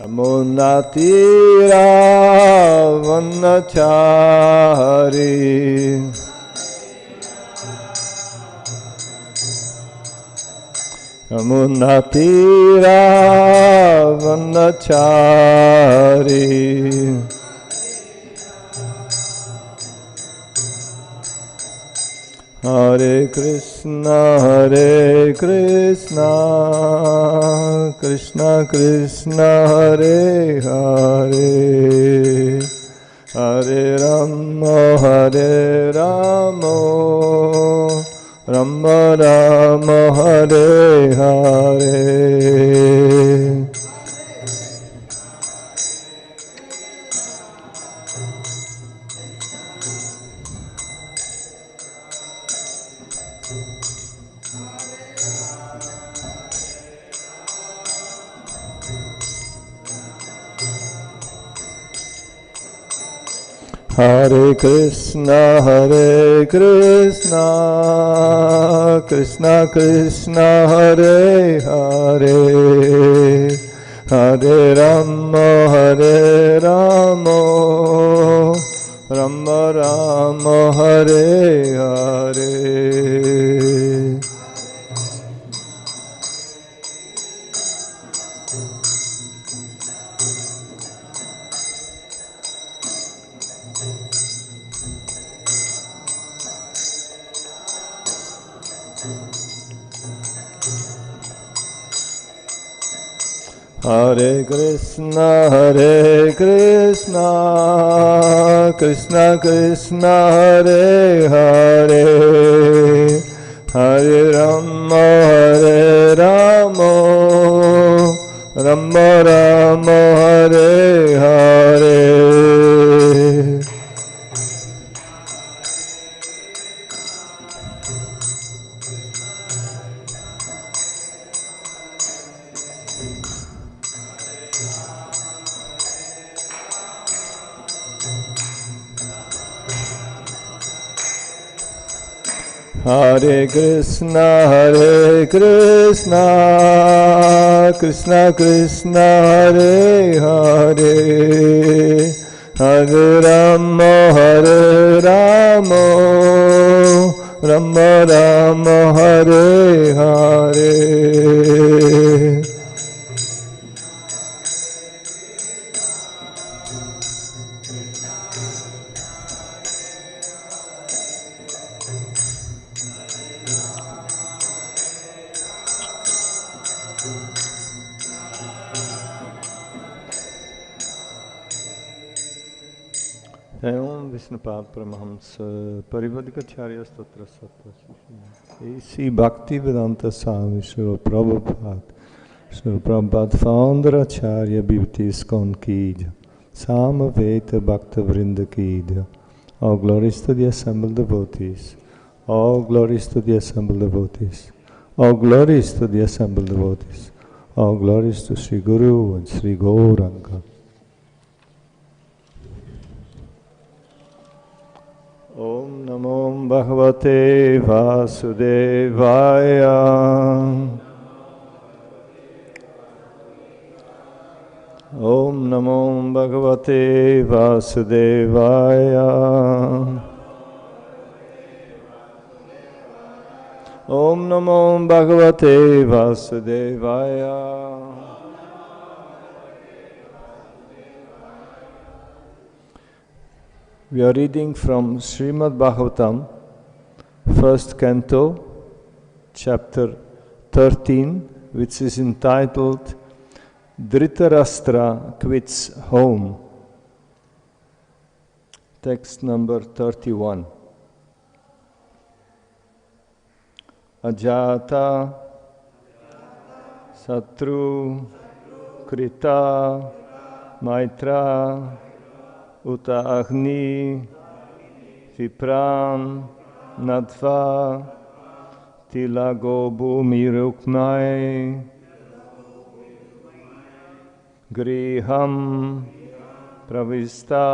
Yamunatira-vanachari Yamunatira-vanachari Hare Krishna, Krishna Krishna, Hare Hare, Hare Rama, Rama Rama, Hare Hare. Hare Krishna, Krishna Krishna, Hare Hare, Hare Rama, Rama Rama, Hare Hare. Hare Krishna, Krishna Krishna, Hare Hare, Hare Rama, Rama Rama, Hare Hare. Hare Krishna, Krishna Krishna, Hare Hare, Hare Rama, Rama Rama, Hare Hare. Parivadikacharya Statra Sattva A.C. Bhaktivedanta Swami Srila Prabhupada founder Acharya Bhakti ISKCON ki jai. Samaveta Bhakta Vrinda ki jai. All glories to the assembled devotees. All glories to the assembled devotees. All glories to the assembled devotees. All glories to Sri Guru and Sri Gauranga. Om Namo Bhagavate Vasudevaya. Om Namo Bhagavate Vasudevaya. Om Namo Bhagavate Vasudevaya. We are reading from Srimad Bhagavatam, first canto, chapter 13, which is entitled Dhritarashtra Quits Home. Text number 31. Ajāta-śatruḥ kṛta-maitro huta-agniḥ viprān natvā tila-go-bhūmi-rukmaiḥ gṛhaṁ praviṣṭo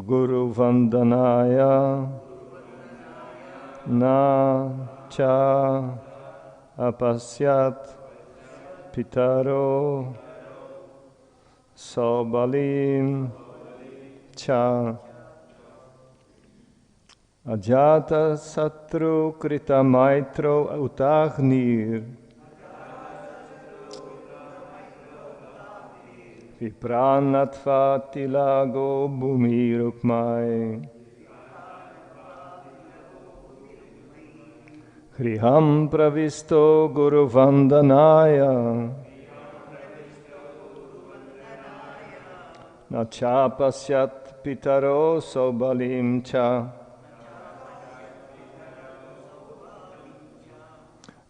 guru-vandanāya na ca apaśyat pitarau saubalīm cha ajāta-śatruḥ kṛta-maitro hutāgnir viprān natvā tila-go-bhūmi-rukmaiḥ gṛham praviṣṭo guru-vandanāya na cāpaśyat pitarau saubalīm cha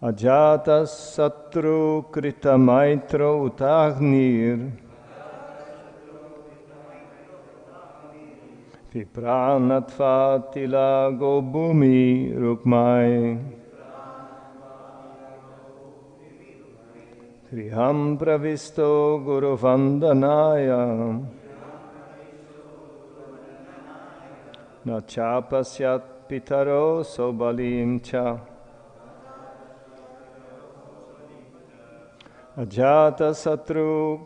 ajāta-śatruḥ kṛta-maitro hutāgnir viprān natvā tila-go-bhūmi-rukmaiḥ gṛham praviṣṭo guru-vandanāya na cāpaśyat pitarau saubalīm cha ajāta-śatruḥ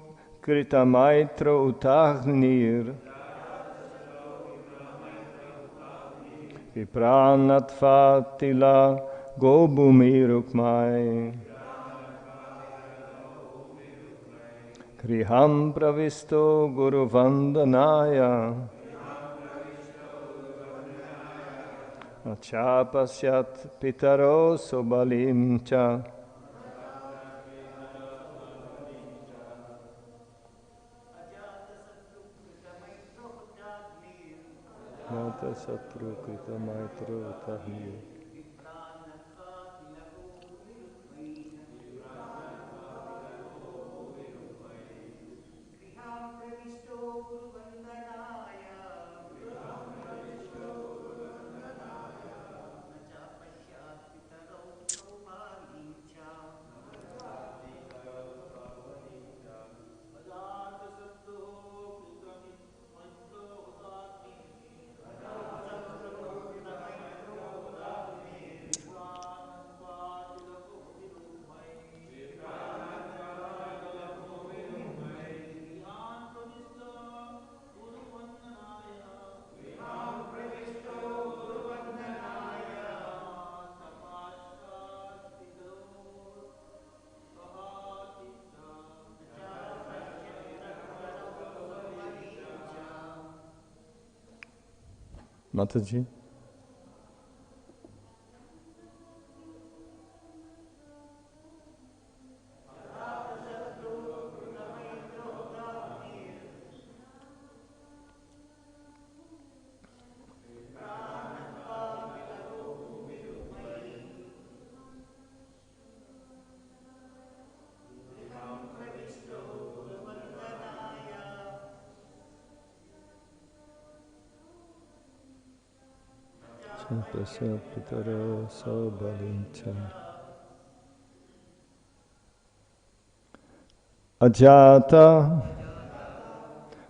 kṛta-maitro hutāgnir viprān natvā tila-go-bhūmi-rukmaiḥ gṛham praviṣṭo guru-vandanāya na cāpaśyat pitarau saubalīm cha ajāta-śatruḥ kṛta-maitro hutāgnir Mataji. Cāpaśyat pitarau saubalīm cha ajāta,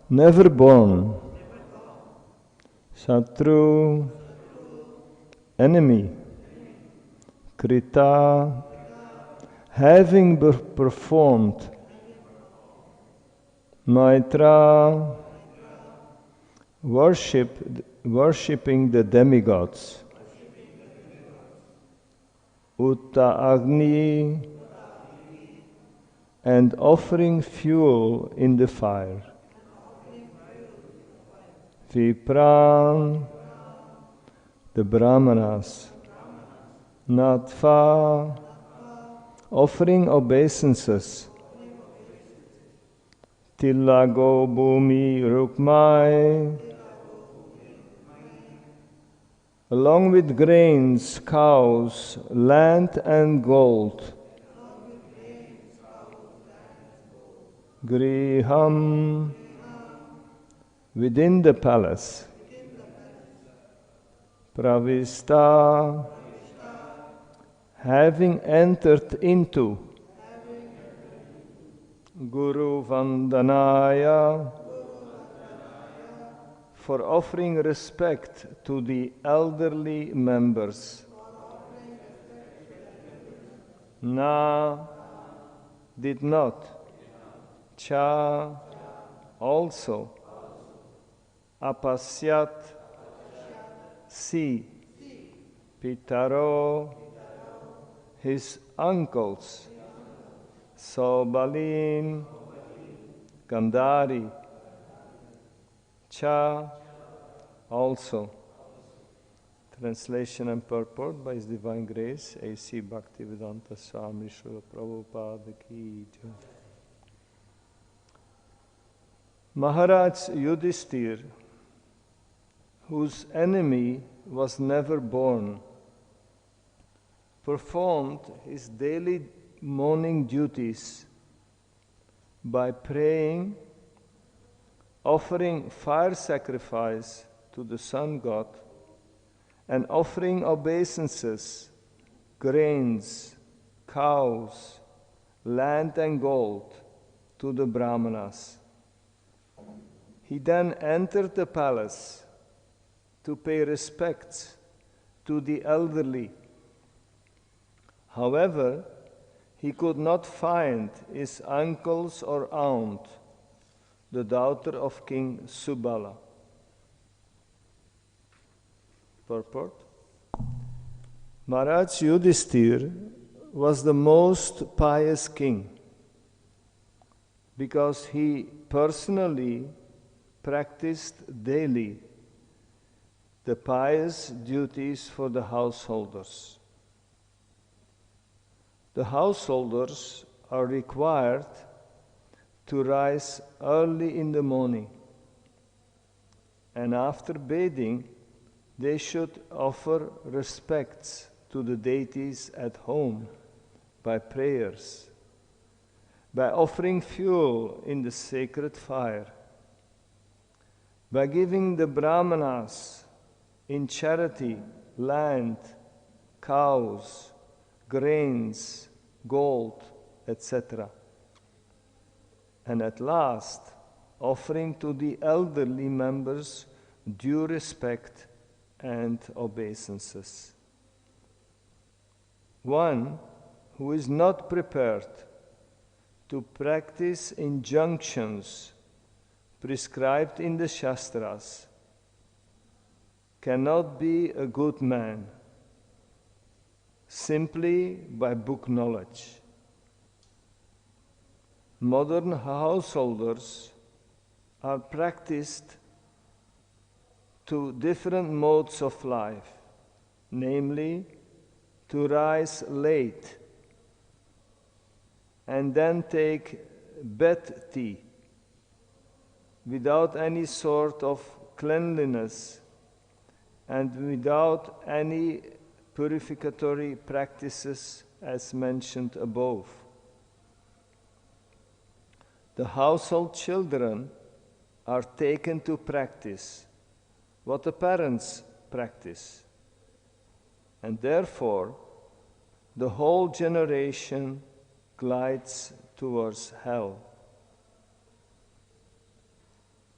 never born, śatruḥ, enemy, kṛta, having performed, maitraḥ, worshipping the demigods, huta-agniḥ, and offering fuel in the fire, viprān, the brāhmaṇas, natvā, offering obeisances, tila-go-bhūmi-rukmaiḥ, along with grains, cows, land and gold, gṛham, within the palace, praviṣṭaḥ, having entered into, guru-vandanāya, for offering respect to the elderly members. Na, did not. Cha, also apaśyat, see pitarau, his uncles, saubalīm, Gāndhārī, cha, also. Translation and purport by His Divine Grace, A.C. Bhaktivedanta Swami Srila Prabhupada Ki Jai. Mahārāja Yudhiṣṭhira, whose enemy was never born, performed his daily morning duties by praying, offering fire sacrifice to the sun god, and offering obeisances, grains, cows, land and gold to the brāhmaṇas. He then entered the palace to pay respects to the elderly. However, he could not find his uncles or aunt, the daughter of King Subala. Purport. Mahārāja Yudhiṣṭhira was the most pious king because he personally practiced daily the pious duties for the householders. The householders are required to rise early in the morning, and after bathing, they should offer respects to the deities at home by prayers, by offering fuel in the sacred fire, by giving the brāhmaṇas in charity land, cows, grains, gold, etc. And at last, offering to the elderly members due respect and obeisances. One who is not prepared to practice injunctions prescribed in the Shastras cannot be a good man simply by book knowledge. Modern householders are practiced to different modes of life, namely to rise late and then take bed tea without any sort of cleanliness and without any purificatory practices as mentioned above. The household children are taken to practice what the parents practice, and therefore the whole generation glides towards hell.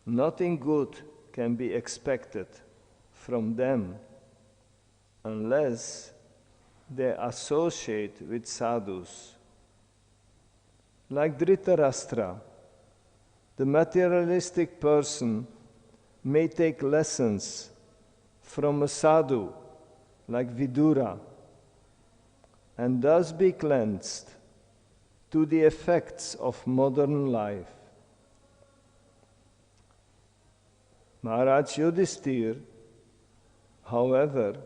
Nothing good can be expected from them unless they associate with sadhus. Like Dhritarashtra, the materialistic person may take lessons from a sadhu like Vidura and thus be cleansed to the effects of modern life. Mahārāja Yudhiṣṭhira, however,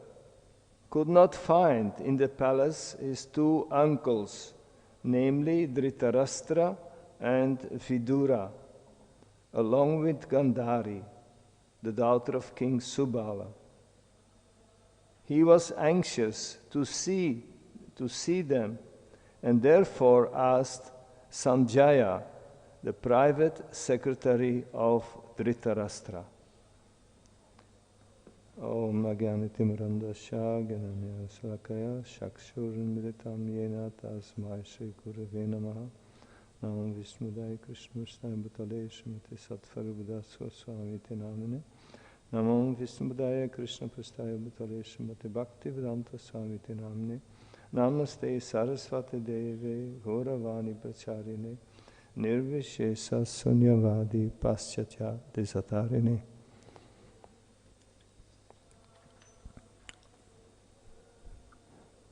could not find in the palace his two uncles, namely Dhritarashtra and Vidura, along with Gāndhārī, the daughter of King Subala. He was anxious to see them, and therefore asked Sanjaya, the private secretary of Dhritarashtra. Om Nagyānitimirandasya Gyananya Salakaya Chakshurunmilitam Yena Tasmai Shri Gurave Namaha. Namam Vishnuddhaya Krishnamurtaya Bhutale Srimati Sattva Buddhasva Swami Te Namine. Namam Vishnuddhaya Krishnapastaya Bhutale Srimati Bhaktivedanta Swami Te Namine. Namaste Saraswati Deve Gauravani Pracharine nirvishesa sunyavadi paschatya desatarine.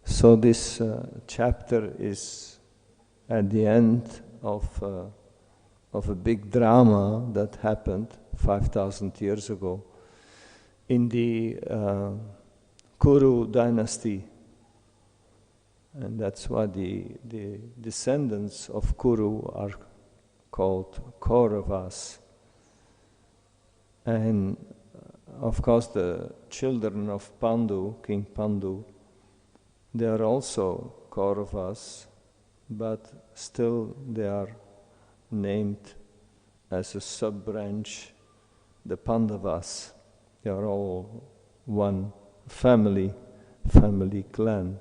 So this chapter is at the end of a big drama that happened 5,000 years ago in the Kuru dynasty. And that's why the descendants of Kuru are called Kauravas. And of course the children of Pandu, King Pandu, they are also Kauravas, but still they are named as a sub-branch, the Pandavas. They are all one family clan.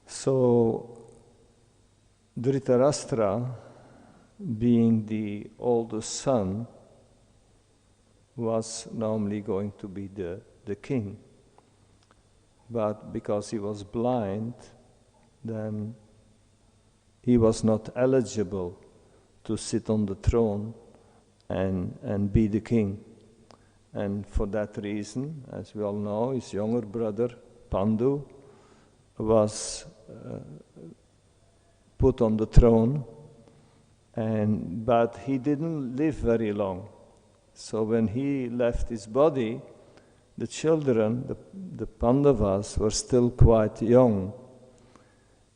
So Dhritarashtra, being the oldest son, was normally going to be the king. But because he was blind, then he was not eligible to sit on the throne and be the king. And for that reason, as we all know, his younger brother, Pandu, was put on the throne, but he didn't live very long. So when he left his body, the children, the Pandavas, were still quite young.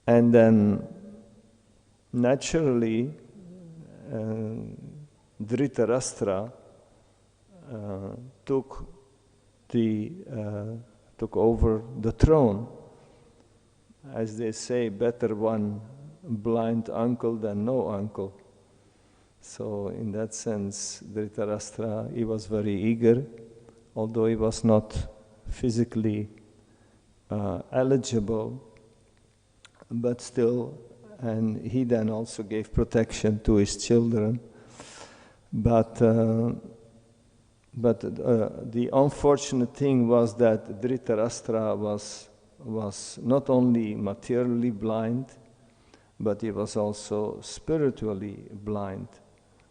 And then, naturally, Dhritarashtra took over the throne. As they say, better one blind uncle than no uncle. So in that sense, Dhritarashtra, he was very eager, although he was not physically eligible, but still, and he then also gave protection to his children. But the unfortunate thing was that Dhritarashtra was not only materially blind, but he was also spiritually blind.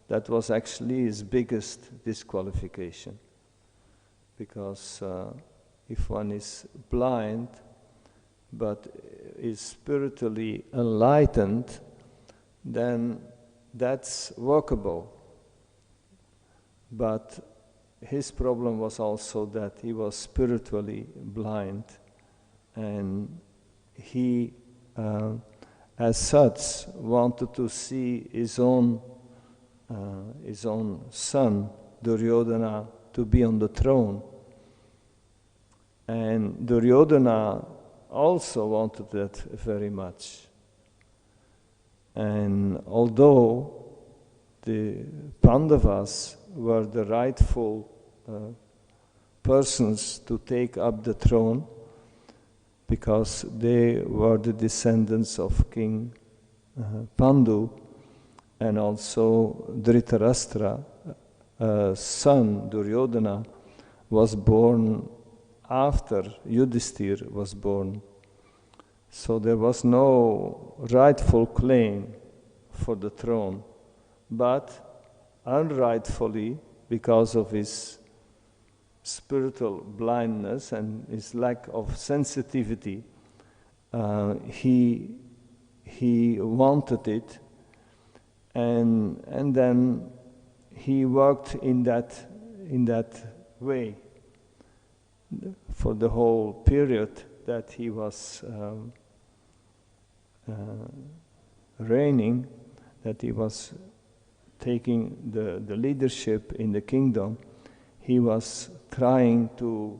That was actually his biggest disqualification. Because if one is blind, but is spiritually enlightened, then that's workable. But his problem was also that he was spiritually blind, and he, as such, wanted to see his own son, Duryodhana, to be on the throne. And Duryodhana also wanted that very much. And although the Pandavas were the rightful persons to take up the throne, because they were the descendants of King Pandu, and also Dhritarashtra, son Duryodhana, was born after Yudhiṣṭhira was born. So there was no rightful claim for the throne, but unrightfully, because of his spiritual blindness and his lack of sensitivity, he wanted it, and then he worked in that way for the whole period that he was reigning, that he was taking the leadership in the kingdom. He was trying to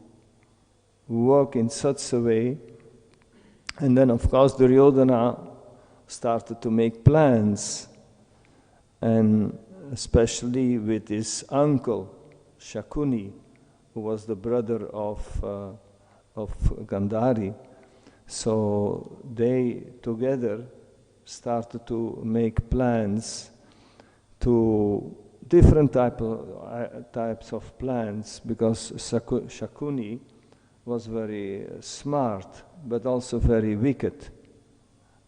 work in such a way, and then of course Duryodhana started to make plans, and especially with his uncle Shakuni, who was the brother of Gāndhārī. So they together started to make plans, to different types of plans, because Shakuni was very smart, but also very wicked,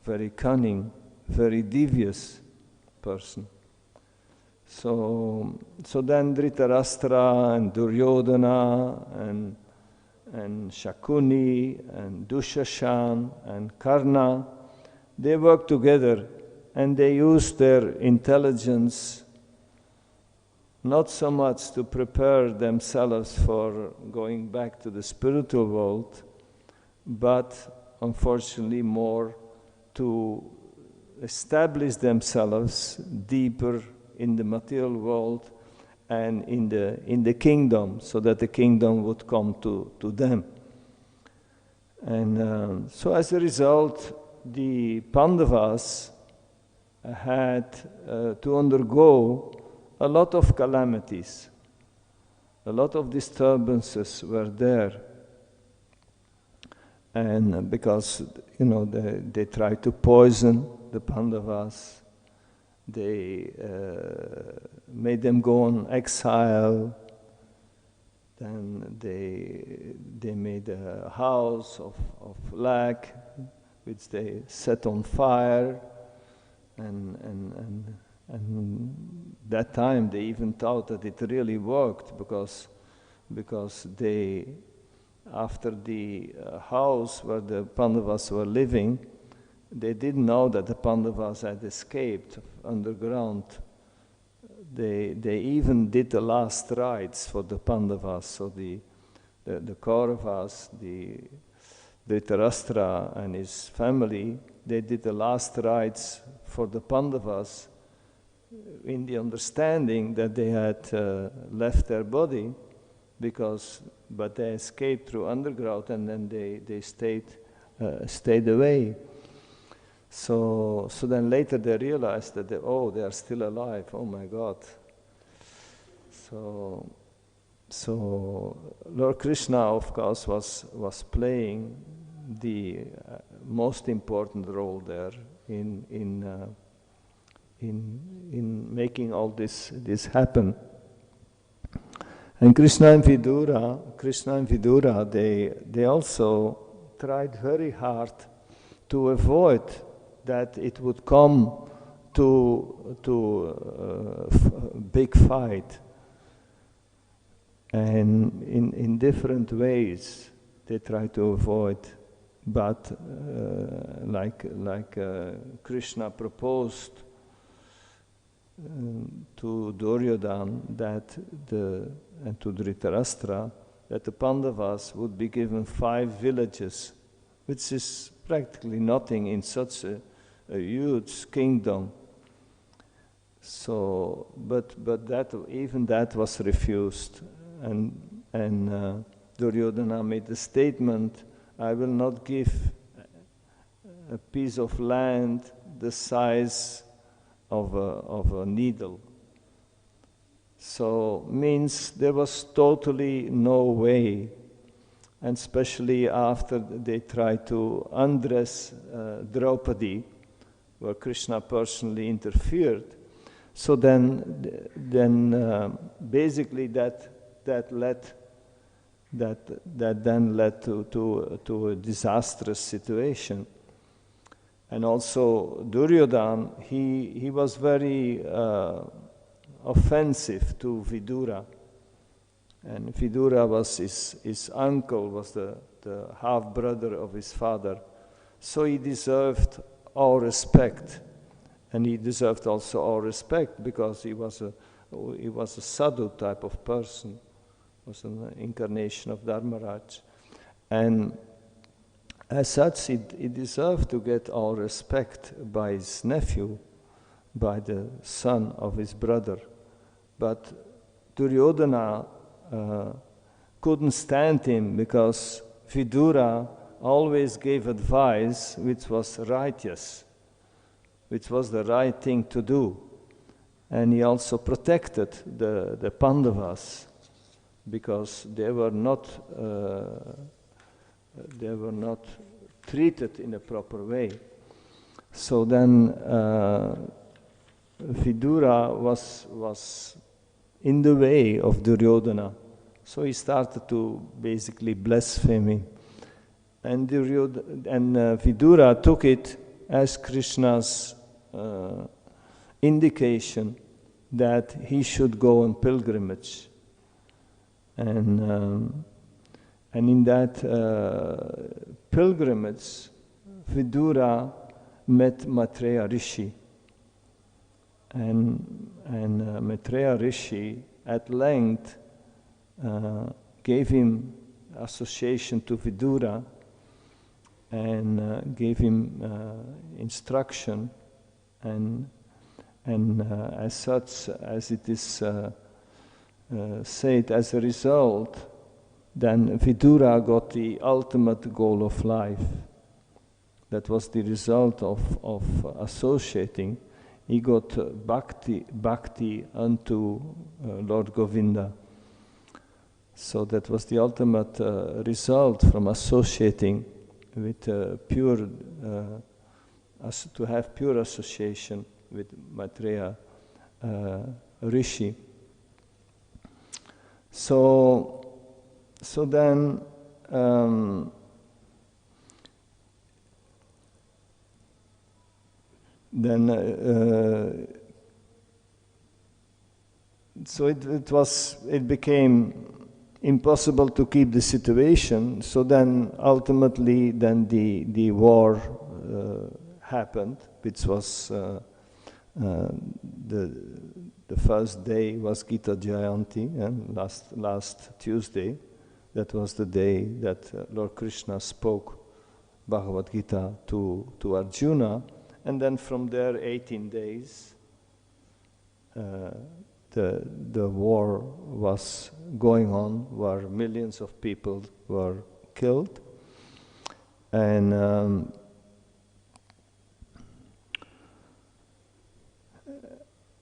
very cunning, very devious person. So then Dhritarashtra and Duryodhana and Shakuni and Dushashan and Karna, they worked together and they used their intelligence not so much to prepare themselves for going back to the spiritual world, but unfortunately more to establish themselves deeper in the material world and in the kingdom, so that the kingdom would come to them. And so as a result, the Pandavas had to undergo a lot of calamities. A lot of disturbances were there. And because, they tried to poison the Pandavas, they made them go on exile, then they made a house of flag, which they set on fire, and that time they even thought that it really worked, because they, after the house where the Pandavas were living, they didn't know that the Pandavas had escaped underground. They even did the last rites for the Pandavas. So the Kauravas, the Dhritarashtra and his family, they did the last rites for the Pandavas in the understanding that they had left their body, but they escaped through underground, and then they stayed away. So then later they realized that they are still alive. Oh my God! So Lord Krishna, of course, was playing the most important role there in making all this happen. And Krishna and Vidura, they also tried very hard to avoid that it would come to a big fight. And in different ways they try to avoid. But like Krishna proposed to Duryodhana and to Dhritarashtra, that the Pandavas would be given 5 villages, which is practically nothing in such a huge kingdom. So, but even that was refused, and Duryodhana made a statement: I will not give a piece of land the size of a needle. So means there was totally no way, and especially after they tried to undress Draupadi, where Krishna personally interfered. So then basically that then led to a disastrous situation. And also Duryodhana, he was very offensive to Vidura. And Vidura was his uncle, was the half-brother of his father. So he deserved our respect. And he deserved also our respect because he was a sadhu type of person, was an incarnation of Dharmaraj. And as such, he deserved to get our respect by his nephew, by the son of his brother. But Duryodhana couldn't stand him because Vidura always gave advice which was righteous, which was the right thing to do. And he also protected the Pandavas because they were not treated in a proper way. So then Vidura was in the way of Duryodhana. So he started to basically blaspheme him. And Vidura took it as Krishna's indication that he should go on pilgrimage. And in that pilgrimage, Vidura met Maitreya Rishi. And Maitreya Rishi at length gave him association to Vidura and gave him instruction, and as such, as it is said, as a result, then Vidura got the ultimate goal of life. That was the result of associating. He got bhakti unto Lord Govinda. So that was the ultimate result from associating with to have pure association with Maitreya Rishi. So then it became impossible to keep the situation. So then ultimately the war happened, which was the first day was Gita Jayanti, and last Tuesday, that was the day that Lord Krishna spoke Bhagavad Gita to Arjuna, and then from there 18 days the war was going on, where millions of people were killed, and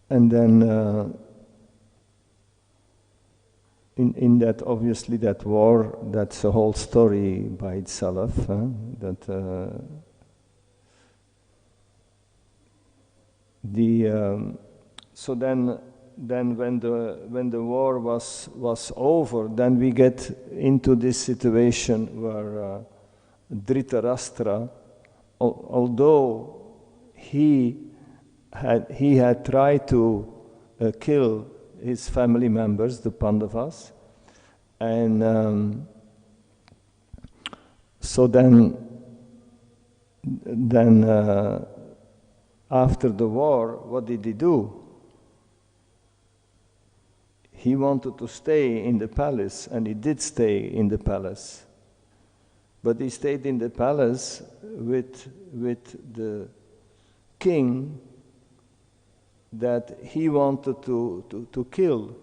then in that, obviously, that war, that's a whole story by itself. So then when the war was over, then we get into this situation where Dhritarashtra, although he had tried to kill his family members, the Pandavas, and so then after the war, what did he do? He wanted to stay in the palace, and he did stay in the palace. But he stayed in the palace with the king that he wanted to kill,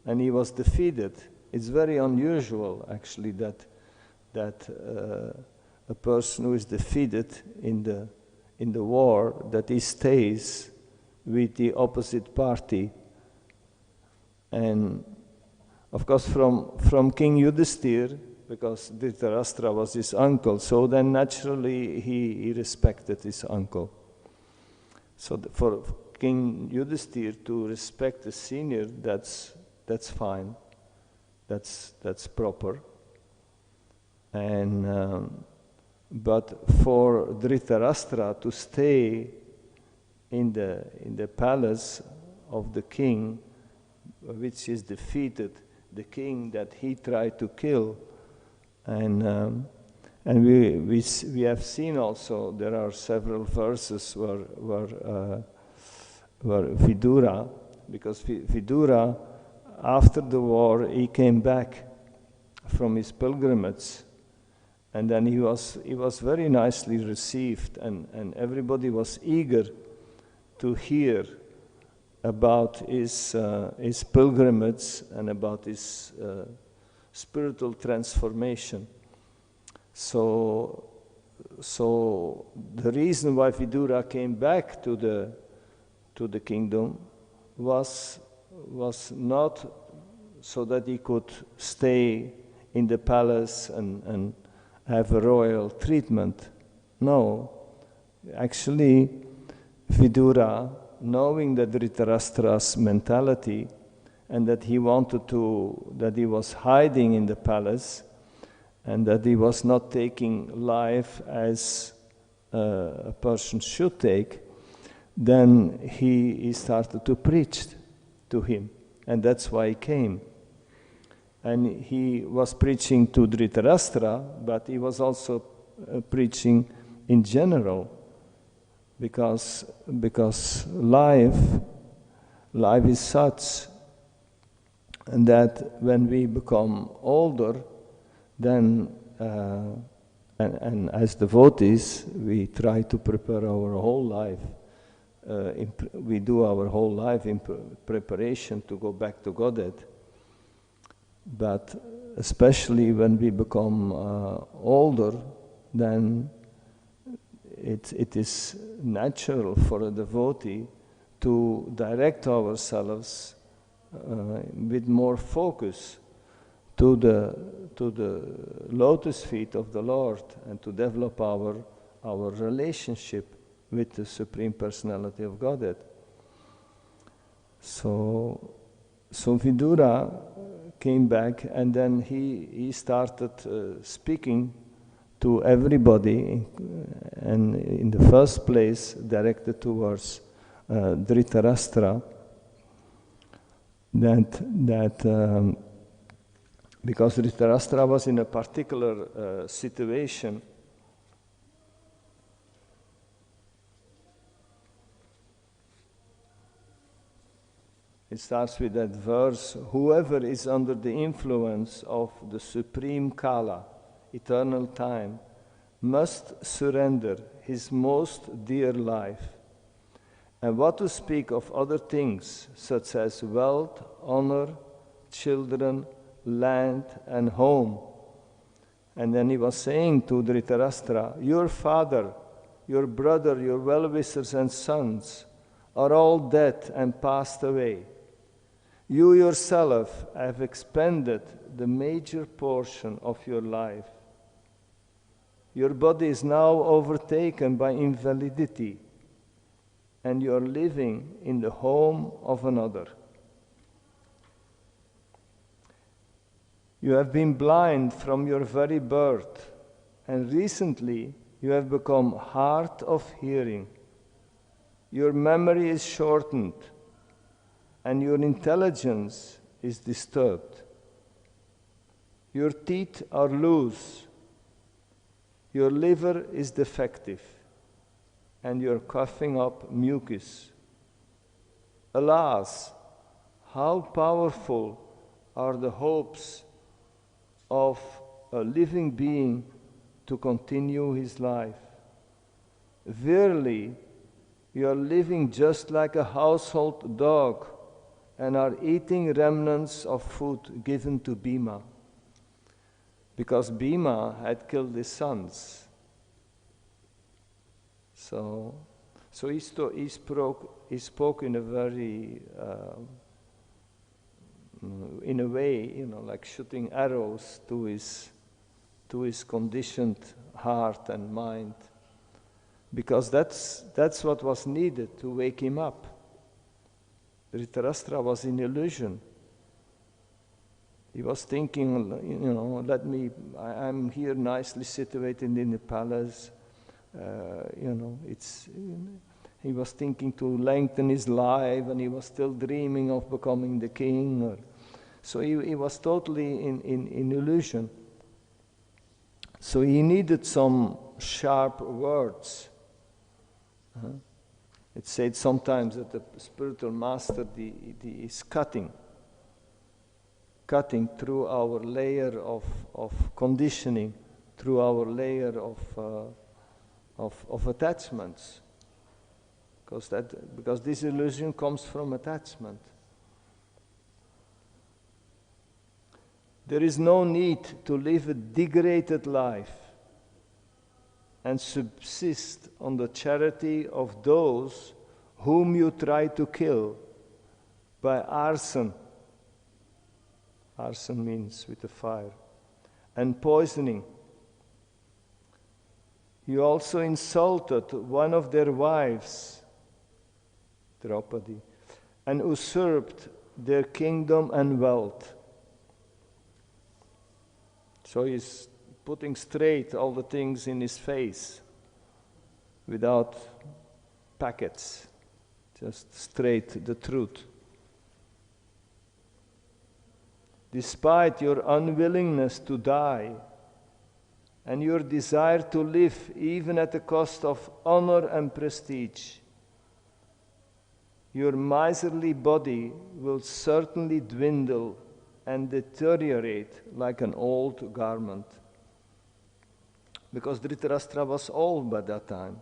and he was defeated. It's very unusual, actually, that a person who is defeated in the war, that he stays with the opposite party. And of course, from King Yudhiṣṭhira, because Dhritarashtra was his uncle, so then naturally he respected his uncle. So for King Yudhiṣṭhira to respect the senior, that's fine, that's proper. And but for Dhritarashtra to stay in the palace of the king, which is defeated, the king that he tried to kill, and we have seen also there are several verses where Vidura, because Vidura, after the war, he came back from his pilgrimage, and then he was very nicely received, and everybody was eager to hear about his pilgrimage and about his spiritual transformation. So the reason why Vidura came back to the kingdom was not so that he could stay in the palace and have a royal treatment. No, actually, Vidura, knowing that Dhritarashtra's mentality and that he was hiding in the palace and that he was not taking life as a person should take, then he started to preach to him, and that's why he came. And he was preaching to Dhritarashtra, but he was also preaching in general, because life is such that when we become older, then and as devotees, we try to prepare our whole life. We do our whole life in preparation to go back to Godhead. But especially when we become older, then it is natural for a devotee to direct ourselves with more focus to the lotus feet of the Lord, and to develop our relationship with the Supreme Personality of Godhead. So Vidura came back, and then he started speaking to everybody, and in the first place directed towards Dhritarashtra, that because Dhritarashtra was in a particular situation. It starts with that verse, whoever is under the influence of the supreme Kala, eternal time, must surrender his most dear life. And what to speak of other things, such as wealth, honor, children, land, and home. And then he was saying to Dhritarashtra, your father, your brother, your well-wishers and sons are all dead and passed away. You yourself have expended the major portion of your life. Your body is now overtaken by invalidity, and you are living in the home of another. You have been blind from your very birth, and recently you have become hard of hearing. Your memory is shortened, and your intelligence is disturbed. Your teeth are loose, your liver is defective, and you're coughing up mucus. Alas, how powerful are the hopes of a living being to continue his life. Verily, you are living just like a household dog and are eating remnants of food given to Bhima, because Bhima had killed his sons. So he spoke in a very, in a way, like shooting arrows to his conditioned heart and mind, because that's what was needed to wake him up. Dhritarashtra was in illusion. He was thinking, I'm here nicely situated in the palace. He was thinking to lengthen his life, and he was still dreaming of becoming the king. So he was totally in illusion. So he needed some sharp words. It's said sometimes that the spiritual master is cutting through our layer of conditioning, through our layer of attachments, because this illusion comes from attachment. There is no need to live a degraded life and subsist on the charity of those whom you try to kill by arson. Arson means with a fire. And poisoning. You also insulted one of their wives, Draupadi, and usurped their kingdom and wealth. So he's putting straight all the things in his face without packets. just straight the truth. Despite your unwillingness to die and your desire to live even at the cost of honor and prestige, your miserly body will certainly dwindle and deteriorate like an old garment. Because Dhritarashtra was old by that time.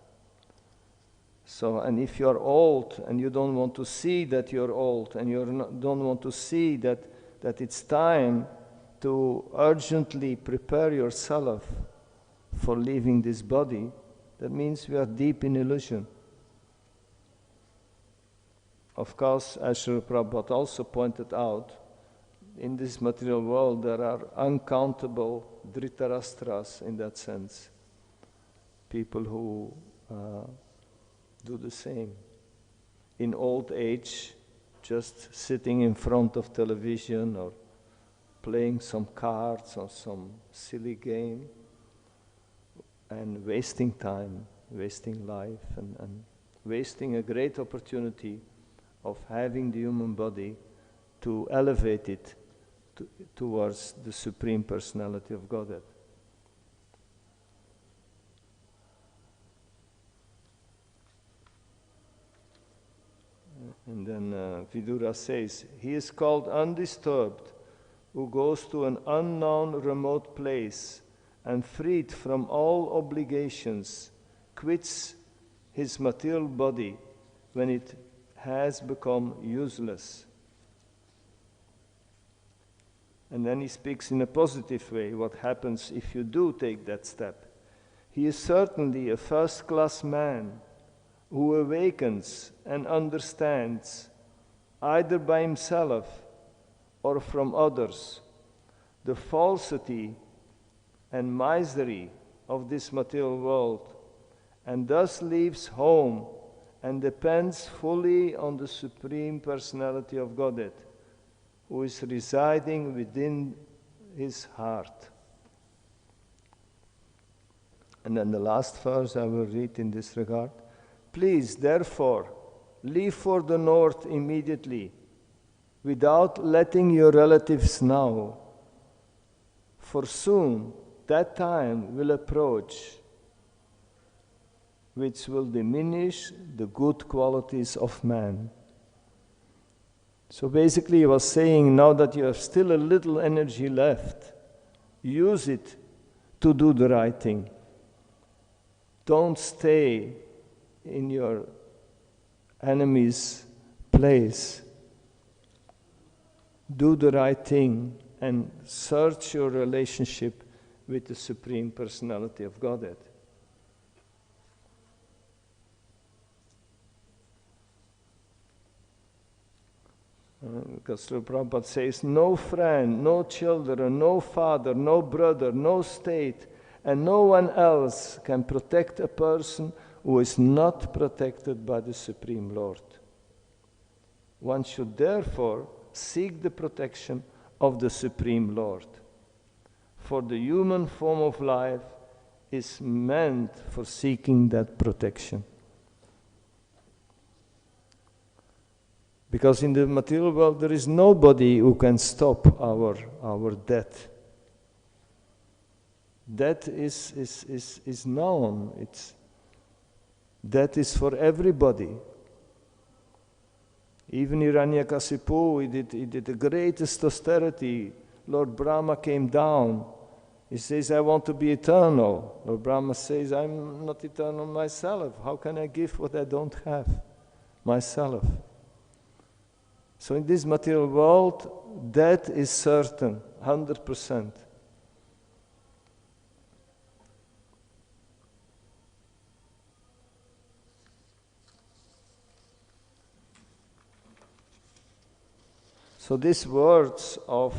So, and if you're old and you don't want to see that you're old and you don't want to see that it's time to urgently prepare yourself for leaving this body, that means we are deep in illusion. Of course, as Srila Prabhupada also pointed out, in this material world there are uncountable Dhritarashtras in that sense. People who do the same. In old age, just sitting in front of television or playing some cards or some silly game and wasting time, wasting life and wasting a great opportunity of having the human body to elevate it towards the Supreme Personality of Godhead. And then Vidura says, he is called undisturbed who goes to an unknown remote place and freed from all obligations, quits his material body when it has become useless. And then he speaks in a positive way, what happens if you do take that step. He is certainly a first-class man who awakens and understands, either by himself or from others, the falsity and misery of this material world, and thus leaves home and depends fully on the Supreme Personality of Godhead, who is residing within his heart. And then the last verse I will read in this regard. Please, therefore, leave for the north immediately, without letting your relatives know, for soon that time will approach which will diminish the good qualities of man. So basically he was saying, now that you have still a little energy left, use it to do the right thing. Don't stay in your enemy's place. Do the right thing and search your relationship with the Supreme Personality of Godhead. Because Srila Prabhupada says, no friend, no children, no father, no brother, no state, and no one else can protect a person who is not protected by the Supreme Lord. One should therefore seek the protection of the Supreme Lord. For the human form of life is meant for seeking that protection. Because in the material world there is nobody who can stop our death. Death is known. Death is for everybody. Even Hiranyakasipu, he did the greatest austerity. Lord Brahma came down. He says, I want to be eternal. Lord Brahma says, I'm not eternal myself. How can I give what I don't have myself? So in this material world, death is certain, 100%. So these words of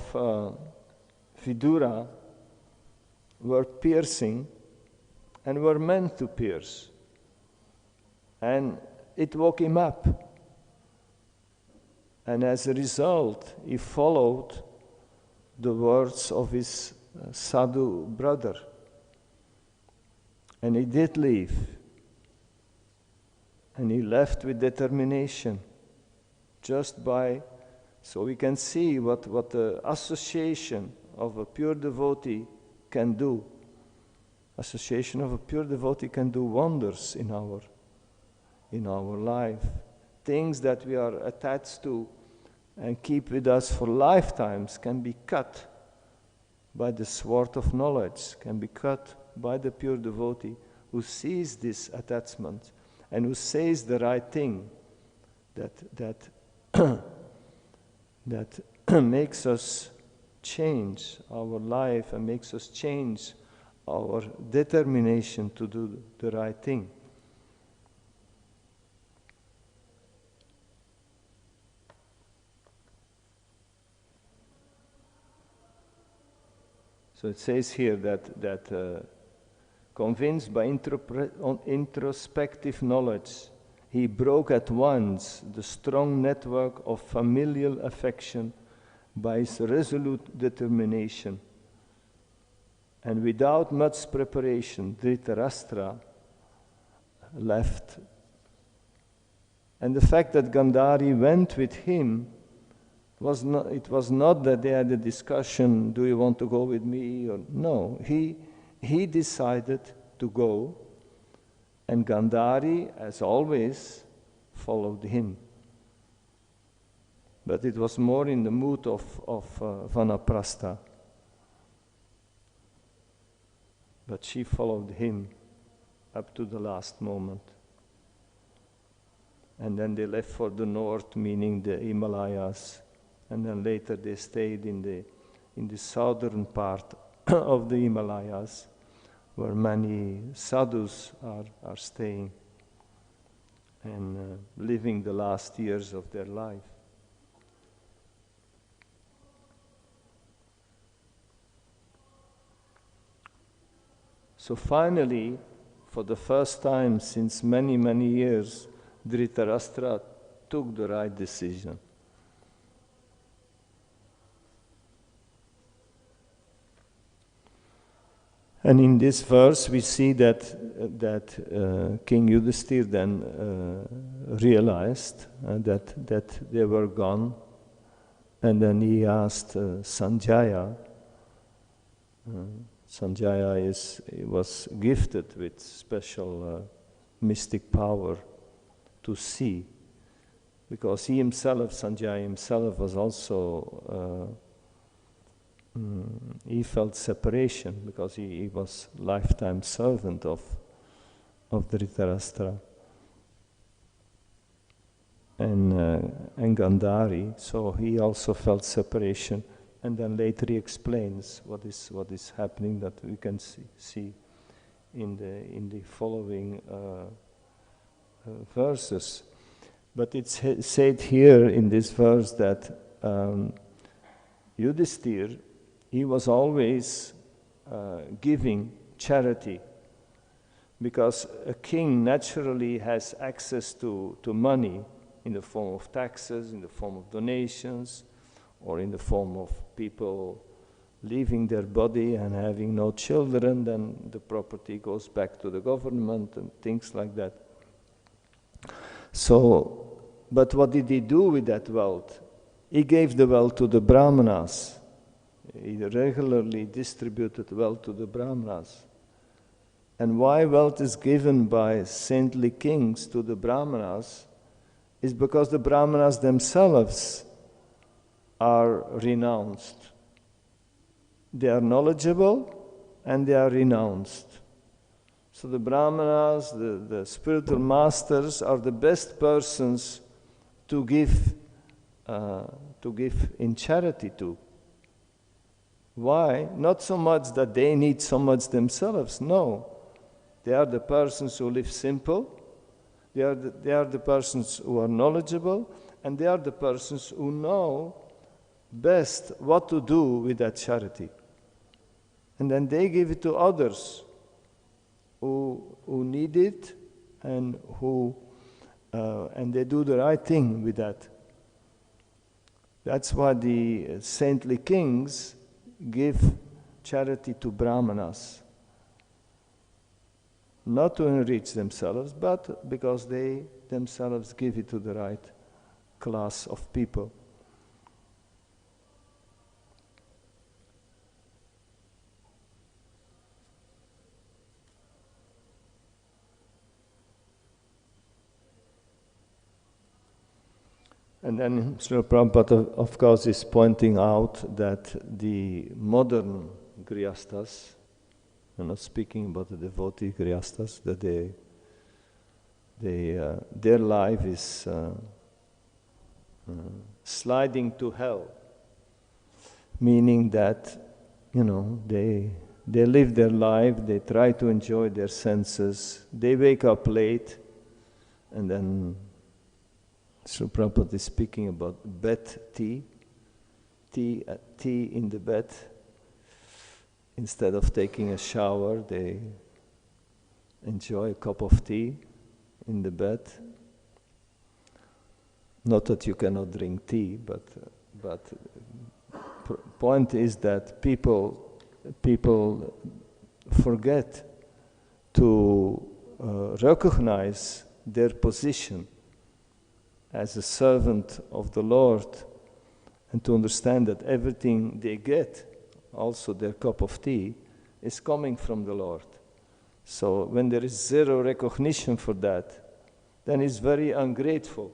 Vidura were piercing and were meant to pierce. And it woke him up. And as a result, he followed the words of his sadhu brother. And he did leave. And he left with determination, just by, so we can see what the association of a pure devotee can do. Association of a pure devotee can do wonders in our life. Things that we are attached to and keep with us for lifetimes can be cut by the sword of knowledge, can be cut by the pure devotee who sees this attachment and who says the right thing, that makes us change our life and makes us change our determination to do the right thing. So it says here that convinced by introspective knowledge, he broke at once the strong network of familial affection by his resolute determination. And without much preparation, Dhritarashtra left. And the fact that Gāndhārī went with him was not that they had a discussion, do you want to go with me? Or no, he decided to go, and Gāndhārī, as always, followed him. But it was more in the mood of vanaprastha. But she followed him up to the last moment. And then they left for the north, meaning the Himalayas. And then later they stayed in the southern part of the Himalayas, where many sadhus are staying and living the last years of their life. So finally, for the first time since many, many years, Dhritarashtra took the right decision. And in this verse, we see that King Yudhiṣṭhira then realized that they were gone, and then he asked Sanjaya. Sanjaya was gifted with special mystic power to see, because he himself, Sanjaya himself, was also. He felt separation because he was lifetime servant of Dhritarashtra and Gāndhārī, so he also felt separation. And then later he explains what is happening, that we can see in the following verses. But it's said here in this verse that Yudhiṣṭhira, he was always giving charity, because a king naturally has access to money in the form of taxes, in the form of donations, or in the form of people leaving their body and having no children. Then the property goes back to the government and things like that. So, but what did he do with that wealth? He gave the wealth to the brāhmaṇas. He regularly distributed wealth to the brāhmaṇas. And why wealth is given by saintly kings to the brāhmaṇas is because the brāhmaṇas themselves are renounced. They are knowledgeable and they are renounced. So the brāhmaṇas, the spiritual masters, are the best persons to give in charity to. Why? Not so much that they need so much themselves, no. They are the persons who live simple, they are the persons who are knowledgeable, and they are the persons who know best what to do with that charity. And then they give it to others who need it and they do the right thing with that. That's why the saintly kings give charity to brāhmaṇas. not to enrich themselves, but because they themselves give it to the right class of people. And then Srila Prabhupada, of course, is pointing out that the modern grihasthas, I'm not speaking about the devotee grihasthas, that their life is sliding to hell, meaning that, they live their life, they try to enjoy their senses, they wake up late, and then Srila Prabhupada is speaking about bed tea in the bed. Instead of taking a shower, they enjoy a cup of tea in the bed. Not that you cannot drink tea, but point is that people forget to recognize their position as a servant of the Lord, and to understand that everything they get, also their cup of tea, is coming from the Lord. So when there is zero recognition for that, then it's very ungrateful.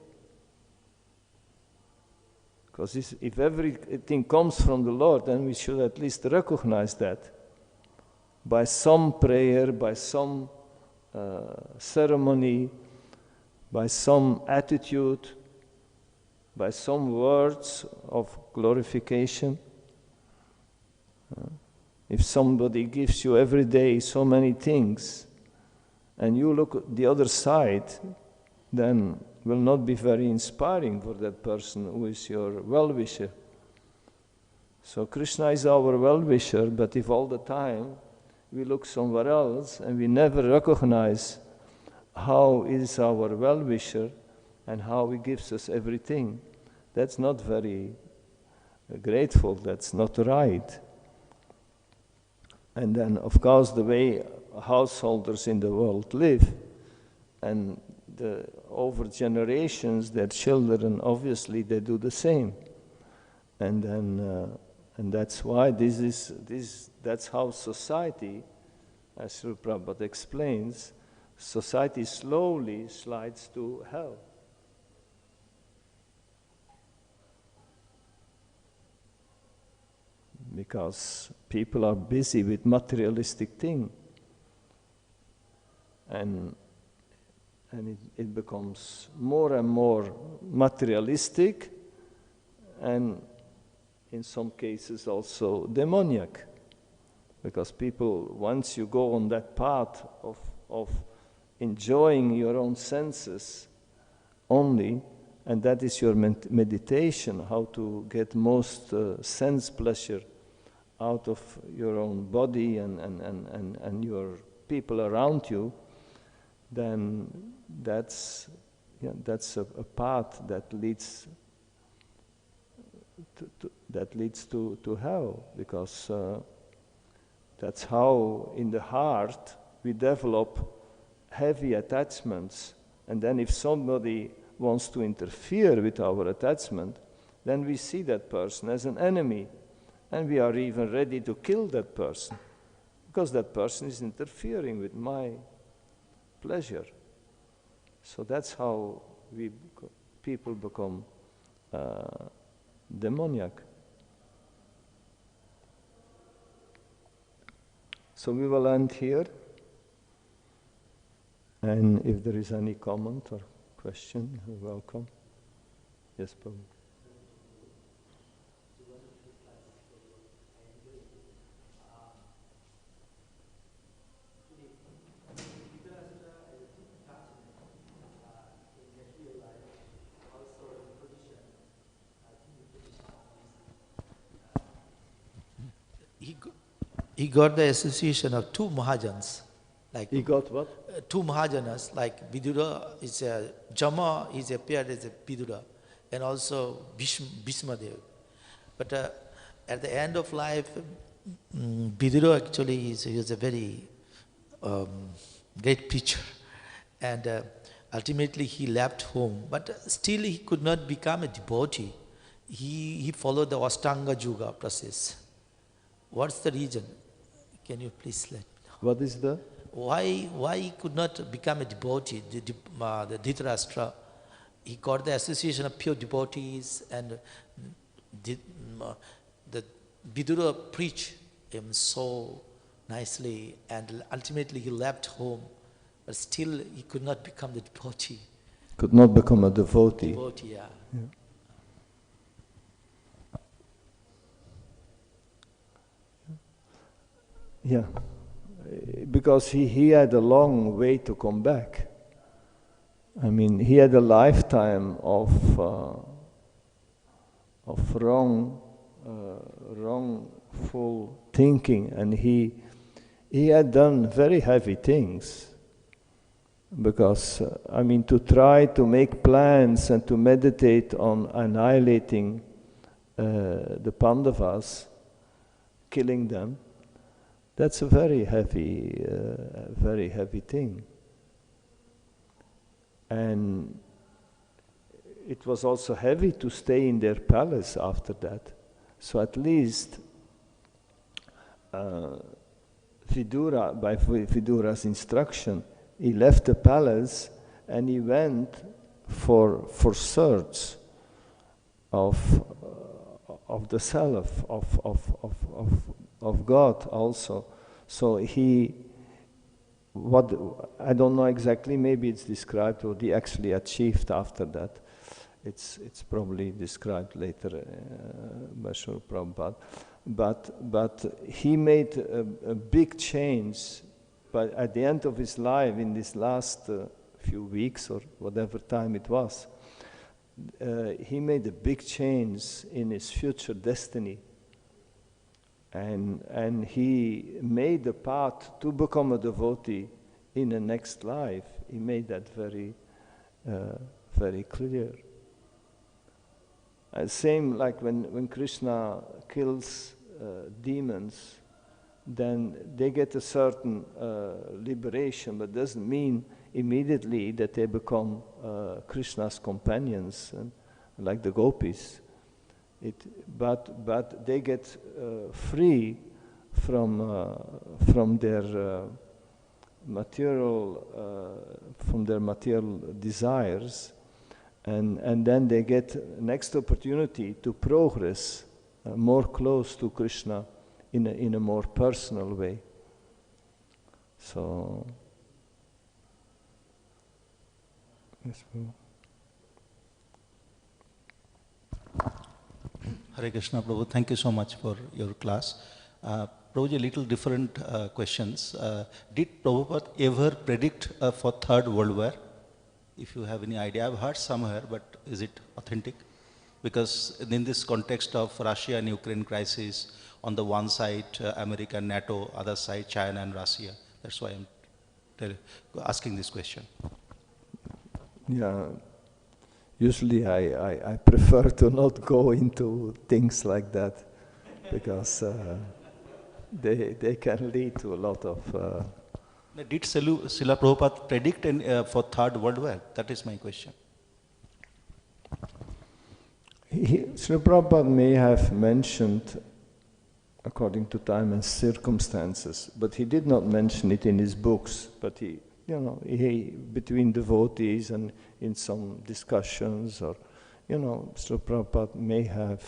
Because if everything comes from the Lord, then we should at least recognize that by some prayer, by some ceremony, by some attitude, by some words of glorification. If somebody gives you every day so many things, and you look at the other side, then will not be very inspiring for that person who is your well-wisher. So Krishna is our well-wisher, but if all the time we look somewhere else and we never recognize how is our well-wisher and how he gives us everything, that's not very grateful, that's not right. And then, of course, the way householders in the world live, and over generations, their children, obviously, they do the same. And then, and that's why that's how society, as Srila Prabhupada explains, society slowly slides to hell. Because people are busy with materialistic things. And it becomes more and more materialistic, and in some cases also demoniac. Because people, once you go on that path of enjoying your own senses only, and that is your meditation, how to get most sense pleasure out of your own body and your people around you, then that's a path that leads to hell, because that's how in the heart we develop heavy attachments, and then if somebody wants to interfere with our attachment, then we see that person as an enemy, and we are even ready to kill that person, because that person is interfering with my pleasure. So that's how people become demoniac. So we will end here, and if there is any comment or question, you're welcome. Yes, Prabhu. He got the association of two Mahajans. Like He got what? Two Mahajanas, like Vidura is a Jama, is appeared as a Vidura, and also Bhishma Dev. But at the end of life, Vidura actually is a very great preacher. And ultimately he left home, but still he could not become a devotee. He followed the Ashtanga Yoga process. What's the reason? Can you please let me know? What is the? Why he could not become a devotee? The Dhritarashtra, he got the association of pure devotees, and the Vidura preached him so nicely, and ultimately he left home, but still he could not become the devotee. Could not become a devotee. Devotee, yeah. Yeah, because he had a long way to come back. I mean, he had a lifetime of wrongful thinking, and he had done very heavy things. Because, I mean, to try to make plans and to meditate on annihilating the Pandavas, killing them, that's a very heavy thing. And it was also heavy to stay in their palace after that. So at least Vidura, by Vidura's instruction, he left the palace and he went for search of the self, of God also. So I don't know exactly, maybe it's described what he actually achieved after that. It's probably described later by Srila Prabhupada. But he made a big change. But at the end of his life, in this last few weeks or whatever time it was, he made a big change in his future destiny. And he made the path to become a devotee in the next life. He made that very, very clear. Same like when Krishna kills demons, then they get a certain liberation, but doesn't mean immediately that they become Krishna's companions, like the gopis. But they get free from their material desires, and then they get next opportunity to progress more close to Krishna in a more personal way. So, yes, Hare Krishna, Prabhu. Thank you so much for your class. Prabhuji, little different questions. Did Prabhupada ever predict for Third World War? If you have any idea, I've heard somewhere, but is it authentic? Because in this context of Russia and Ukraine crisis, on the one side America and NATO, other side China and Russia. That's why I'm asking this question. Yeah. Usually I prefer to not go into things like that, because they can lead to a lot of... Did Srila Prabhupada predict for Third World War? That is my question. Srila Prabhupada may have mentioned according to time and circumstances, but he did not mention it in his books. But he between devotees and in some discussions, or Srila Prabhupada may have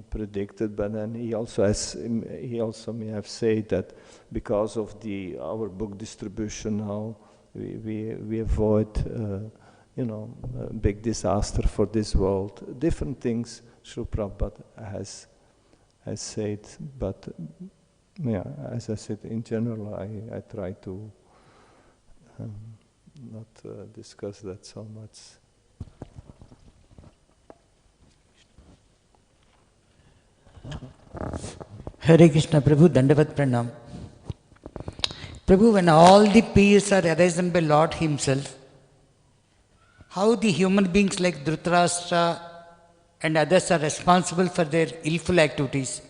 predicted, but then he also may have said that because of our book distribution now, we avoid a big disaster for this world. Different things Srila Prabhupada has said, but yeah, as I said, in general, I try to not discuss that so much. Hare Krishna, Prabhu, Dandavat Pranam. Prabhu, when all the peers are arisen by Lord Himself, how the human beings like Dhritarashtra and others are responsible for their illful activities?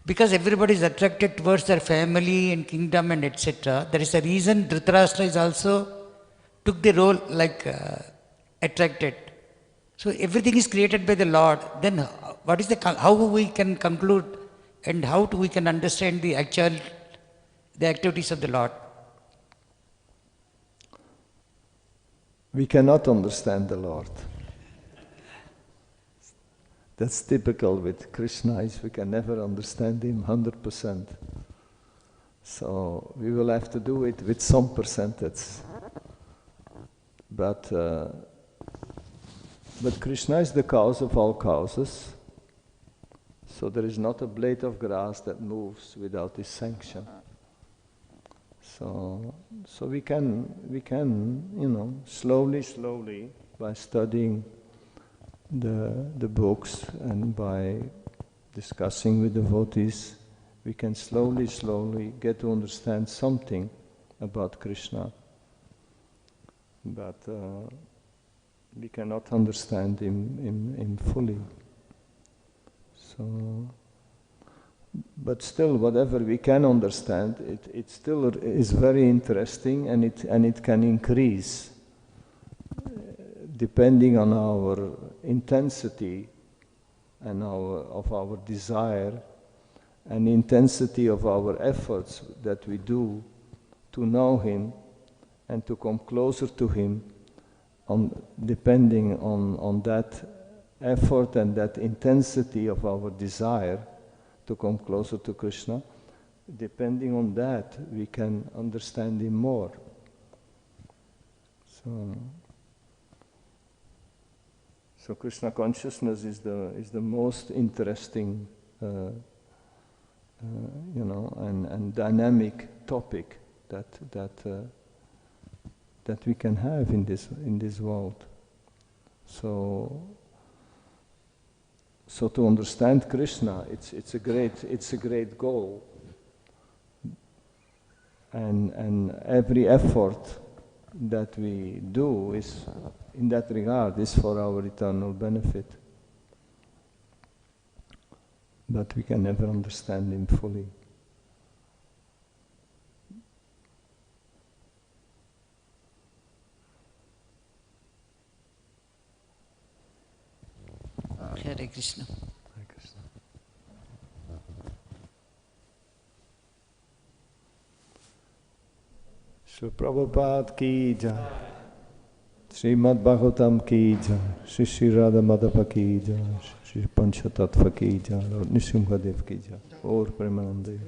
Because everybody is attracted towards their family and kingdom and etc. There is a reason Dhritarashtra is also took the role like attracted. So everything is created by the Lord. Then what is how we can conclude and how we can understand the activities of the Lord? We cannot understand the Lord. That's typical with Krishna, is we can never understand him 100%. So we will have to do it with some percentage. But Krishna is the cause of all causes. So there is not a blade of grass that moves without his sanction. So we can, slowly, by studying the books and by discussing with devotees, we can slowly get to understand something about Krishna. But we cannot understand him fully. So, but still, whatever we can understand, it still is very interesting, and it can increase depending on our intensity and of our desire and intensity of our efforts that we do to know him and to come closer to him, depending on that effort and that intensity of our desire to come closer to Krishna, depending on that we can understand him more. So Krishna consciousness is the most interesting, and dynamic topic that we can have in this world. So to understand Krishna, it's a great goal, and every effort that we do is, in that regard, is for our eternal benefit. But we can never understand him fully. Hare Krishna. Hare Krishna. Shri Prabhupada ki jai. Srimad Bhagavatam ki jai. Shri Radha Madhava ki jai. Shri Pancha Tattva ki jai. Lord Nrsimhadev ki jai. Or Premanande.